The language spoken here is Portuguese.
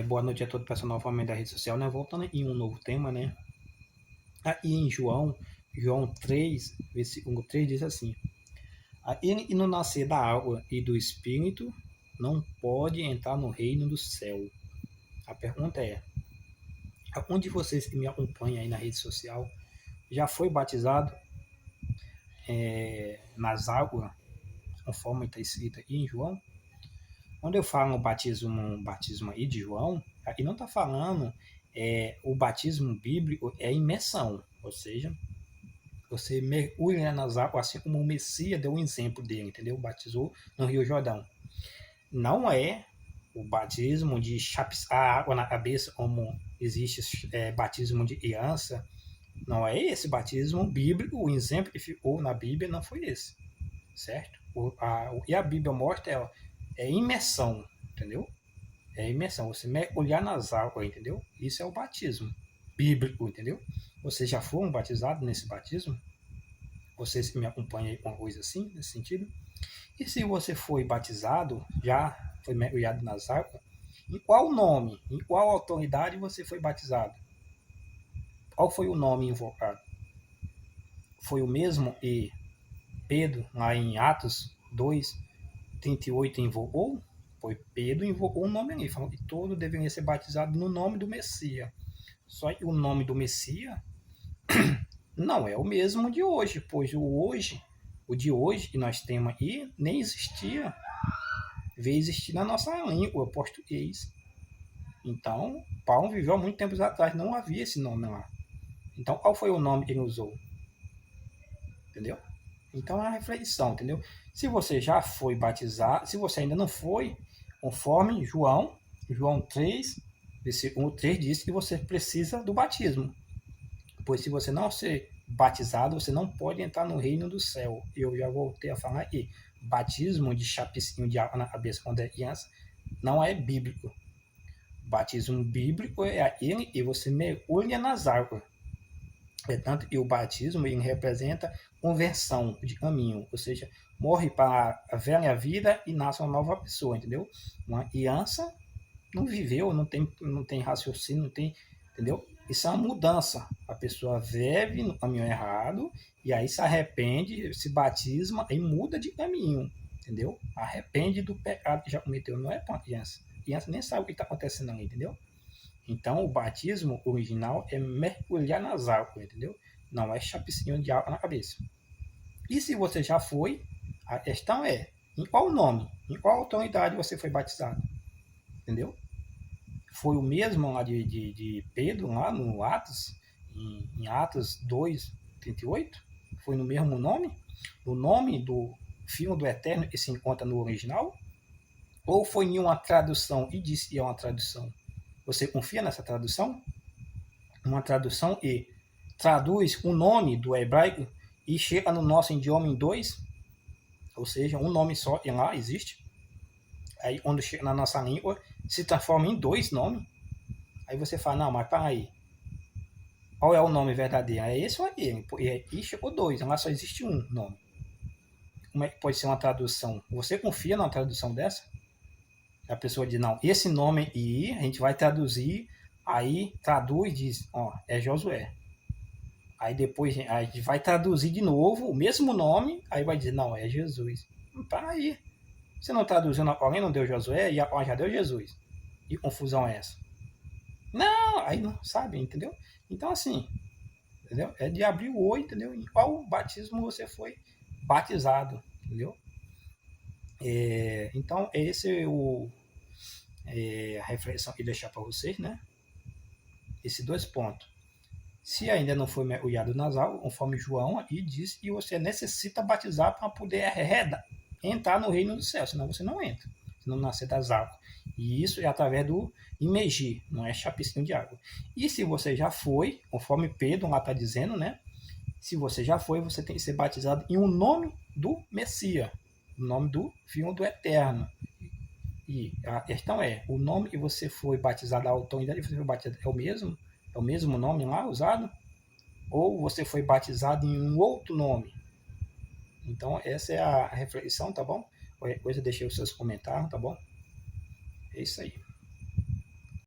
Boa noite a todo o pessoal novamente da rede social, né? Voltando em um novo tema, né? Aí em João 3, versículo 3 diz assim: Ele que não nascer da água e do Espírito não pode entrar no reino do céu. A pergunta é: onde vocês que me acompanham aí na rede social já foi batizado nas águas, conforme está escrito aqui em João? Quando eu falo batismo aí de João, aqui não está falando o batismo bíblico é imersão, ou seja, você mergulha nas águas, assim como o Messias deu um exemplo dele, entendeu? Batizou no Rio Jordão. Não é o batismo de chapiscar a água na cabeça, como existe batismo de criança. Não é esse batismo bíblico, o exemplo que ficou na Bíblia não foi esse, certo? E a Bíblia mostra imersão, entendeu? É imersão, você mergulhar nas águas, entendeu? Isso é o batismo bíblico, entendeu? Vocês já foram batizados nesse batismo? Vocês me acompanham aí com uma coisa assim, nesse sentido? E se você foi batizado, já foi mergulhado nas águas, em qual nome, em qual autoridade você foi batizado? Qual foi o nome invocado? Foi o mesmo e Pedro, lá em Atos 2, 38, invocou? Foi Pedro invocou o nome ali, falou que todos deveriam ser batizados no nome do Messias. Só que o nome do Messias não é o mesmo de hoje, pois o de hoje que nós temos aí, nem existia, veio existir na nossa língua, português. Então, Paulo viveu há muito tempos atrás, não havia esse nome lá. Então, qual foi o nome que ele usou? Entendeu? Então, é uma reflexão, entendeu? Se você já foi batizado, se você ainda não foi, conforme João 3, versículo 3 diz que você precisa do batismo. Pois se você não ser batizado, você não pode entrar no reino do céu. Eu já voltei a falar aqui. Batismo de chapisquinho de água na cabeça quando é criança não é bíblico. Batismo bíblico é aquele que você mergulha nas águas. Portanto, e o batismo ele representa conversão de caminho, ou seja, morre para a velha vida e nasce uma nova pessoa, entendeu? Uma criança não viveu, não tem raciocínio, não tem, entendeu? Isso é uma mudança. A pessoa vive no caminho errado e aí se arrepende, se batisma e muda de caminho, entendeu? Arrepende do pecado que já cometeu. Não é para uma criança. A criança nem sabe o que está acontecendo ali, entendeu? Então, o batismo original é mergulhar nas águas, entendeu? Não é chapiscinho de água na cabeça. E se você já foi, a questão é, em qual nome, em qual autoridade você foi batizado, entendeu? Foi o mesmo lá de Pedro, lá no Atos, em Atos 2, 38? Foi no mesmo nome? O nome do Filho do Eterno que se encontra no original? Ou foi em uma tradução e disse que é uma tradução? Você confia nessa tradução? Uma tradução e traduz o nome do hebraico e chega no nosso idioma em dois? Ou seja, um nome só e lá existe. Aí quando chega na nossa língua, se transforma em dois nomes. Aí você fala, não, mas para aí. Qual é o nome verdadeiro? É esse ou é aquele? E chegou dois, lá só existe um nome. Como é que pode ser uma tradução? Você confia numa tradução dessa? A pessoa diz, não, esse nome aí a gente vai traduzir, aí traduz, diz, ó, é Josué. Aí depois a gente vai traduzir de novo o mesmo nome, aí vai dizer, não, é Jesus. Para aí. Você não traduziu na alguém não deu Josué e agora já deu Jesus. Que confusão é essa? Não, aí não sabe, entendeu? Então assim, entendeu? É de abrir o olho, entendeu? Em qual batismo você foi batizado, entendeu? Então, esse é a reflexão que deixar para vocês, né? Esses dois pontos. Se ainda não foi mergulhado nas águas, conforme João aqui diz, e você necessita batizar para poder entrar no reino do céu, senão você não entra, se não nascer das águas. E isso é através do imergir, não é chapiscinho de água. E se você já foi, conforme Pedro lá está dizendo, né? Se você já foi, você tem que ser batizado em um nome do Messias, o nome do Filho do Eterno. E a questão é, o nome que você foi batizado, a autoridade que você foi batizado é o mesmo? É o mesmo nome lá usado? Ou você foi batizado em um outro nome? Então, essa é a reflexão, tá bom? Qualquer coisa, deixei os seus comentários, tá bom? É isso aí.